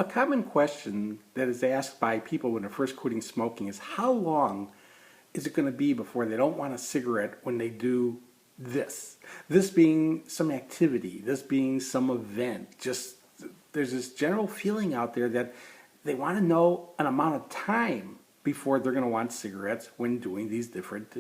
A common question that is asked by people when they're first quitting smoking is how long is it going to be before they don't want a cigarette when they do this? This being some activity, this being some event. Just there's this general feeling out there that they want to know an amount of time before they're going to want cigarettes when doing these different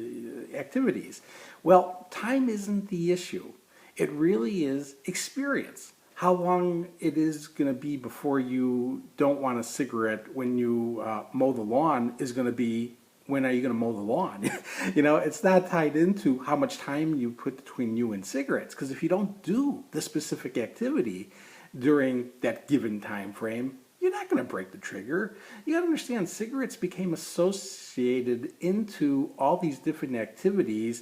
activities. Well, time isn't the issue. It really is experience. How long it is going to be before you don't want a cigarette when you mow the lawn is going to be when are you going to mow the lawn? It's not tied into how much time you put between you and cigarettes, because if you don't do the specific activity during that given time frame, you're not going to break the trigger. You got to understand, cigarettes became associated into all these different activities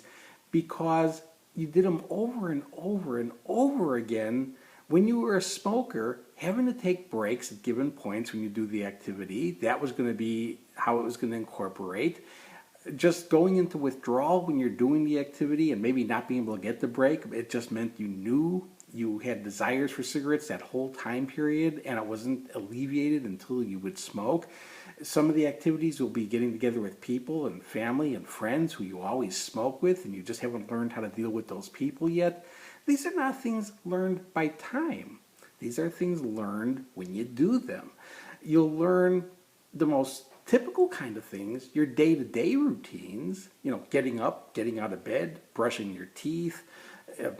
because you did them over and over and over again. When you were a smoker, having to take breaks at given points when you do the activity, that was going to be how it was going to incorporate. Just going into withdrawal when you're doing the activity and maybe not being able to get the break, it just meant you knew you had desires for cigarettes that whole time period, and it wasn't alleviated until you would smoke. Some of the activities will be getting together with people and family and friends who you always smoke with, and you just haven't learned how to deal with those people yet. These are not things learned by time. These are things learned when you do them. You'll learn the most typical kind of things, your day-to-day routines, getting up, getting out of bed, brushing your teeth,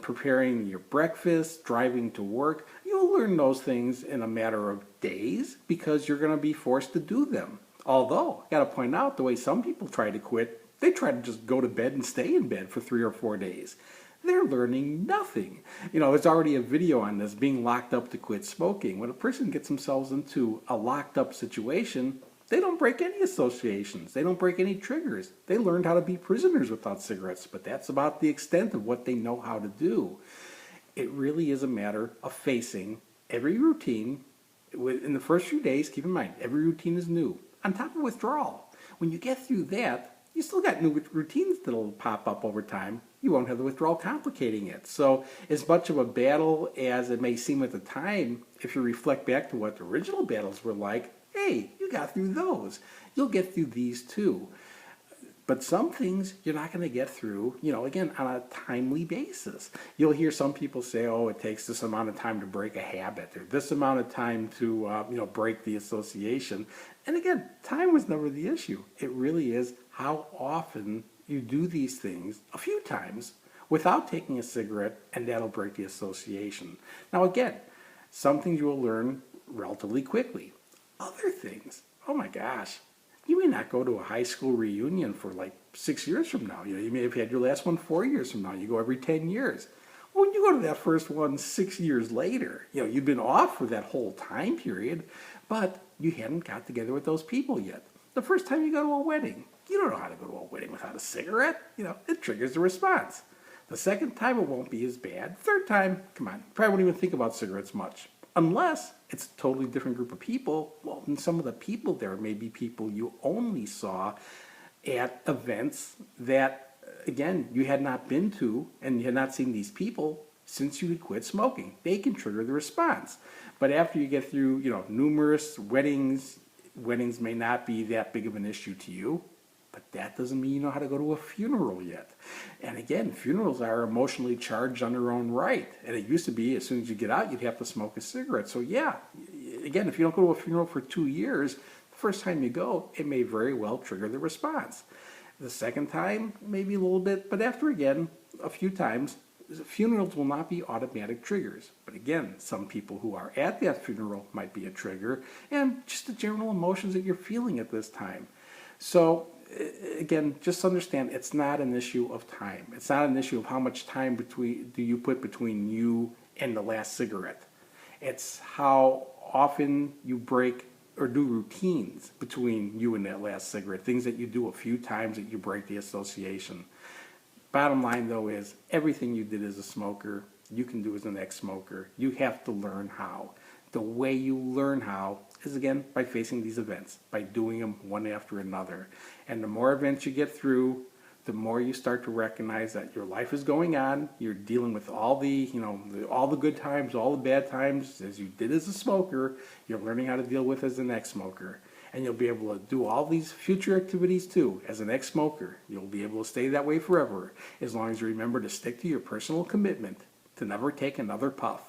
preparing your breakfast, driving to work. You'll learn those things in a matter of days because you're going to be forced to do them. Although, I got to point out, the way some people try to quit, they try to just go to bed and stay in bed for 3 or 4 days. They're learning nothing. There's already a video on this, being locked up to quit smoking. When a person gets themselves into a locked up situation, they don't break any associations. They don't break any triggers. They learned how to be prisoners without cigarettes, but that's about the extent of what they know how to do. It really is a matter of facing every routine. In the first few days, keep in mind, every routine is new. On top of withdrawal, when you get through that, you still got new routines that'll pop up over time. You won't have the withdrawal complicating it. So as much of a battle as it may seem at the time, if you reflect back to what the original battles were like, hey, you got through those. You'll get through these too. But some things you're not going to get through, again, on a timely basis. You'll hear some people say, oh, it takes this amount of time to break a habit, or this amount of time to, break the association. And again, time was never the issue. It really is how often you do these things a few times without taking a cigarette, and that'll break the association. Now again, some things you will learn relatively quickly. Other things, oh my gosh, you may not go to a high school reunion for like 6 years from now. You may have had your last one 4 years from now. You go every 10 years. Well, when you go to that first one 6 years later, you've been off for that whole time period, but you hadn't got together with those people yet. The first time you go to a wedding, you don't know how to go to a wedding without a cigarette. It triggers a response. The second time, it won't be as bad. Third time, come on, you probably won't even think about cigarettes much. Unless it's a totally different group of people. Well, and some of the people there may be people you only saw at events that, again, you had not been to, and you had not seen these people since you had quit smoking. They can trigger the response. But after you get through, numerous weddings may not be that big of an issue to you. But that doesn't mean you know how to go to a funeral yet. And again, funerals are emotionally charged on their own right. And it used to be as soon as you get out, you'd have to smoke a cigarette. So yeah, again, if you don't go to a funeral for 2 years, the first time you go, it may very well trigger the response. The second time, maybe a little bit, but after again, a few times, funerals will not be automatic triggers. But again, some people who are at that funeral might be a trigger, and just the general emotions that you're feeling at this time. So again, just understand it's not an issue of time. It's not an issue of how much time do you put between you and the last cigarette. It's how often you break or do routines between you and that last cigarette, things that you do a few times that you break the association. Bottom line, though, is everything you did as a smoker, you can do as an ex-smoker. You have to learn how. The way you learn how is, again, by facing these events, by doing them one after another. And the more events you get through, the more you start to recognize that your life is going on. You're dealing with all the, all the good times, all the bad times, as you did as a smoker. You're learning how to deal with as an ex-smoker. And you'll be able to do all these future activities too as an ex-smoker. You'll be able to stay that way forever, as long as you remember to stick to your personal commitment to never take another puff.